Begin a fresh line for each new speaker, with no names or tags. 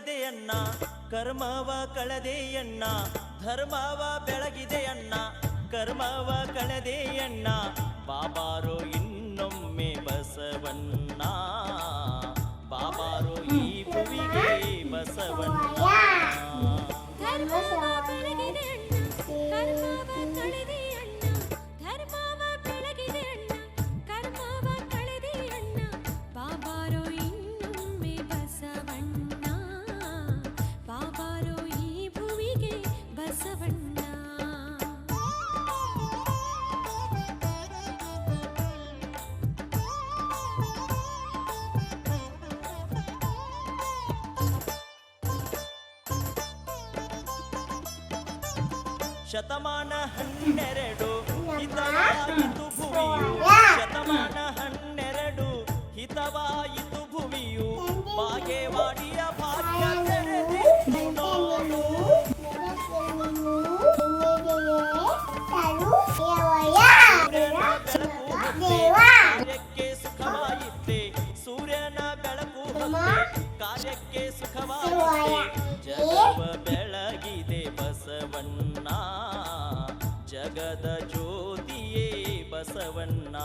ಬೆಳಗಿದೆಯಣ್ಣ ಕರ್ಮವ ಕಳೆದೆಯಣ್ಣ ಧರ್ಮವ ಬೆಳಗಿದೆಯಣ್ಣ ಕರ್ಮವ ಕಳೆದೆಯಣ್ಣ ಬಾಬಾರೋ ಇನ್ನೊಮ್ಮೆ ಬಸವಣ್ಣ ಬಾಬಾರೋ ಈ ಭುವಿಗೆ ಬಸವಣ್ಣ ಶತಮಾನ 12 ಹಿತವಾಯಿತು ಭುವಿಯು ಶತಮಾನ 12 ಹಿತವಾಯಿತು ಭುವಿಯು ಬಾಗೇವಾಡಿಯ ಭಾಗ್ಯ ತೆರೆದಿತ್ತು ನೋಡು ಕಾರ್ಯಕ್ಕೆ ಸುಖವಾಯಿತೆ ಸೂರ್ಯನ ಬೆಳಕು ಕಾರ್ಯಕ್ಕೆ ಸುಖವಾಯಿತೆ ಜಗವ ಬೆಳಗಿದೆ ಬಸವಣ್ಣ ಜಗದ ಜ್ಯೋತಿಯೇ ಬಸವಣ್ಣ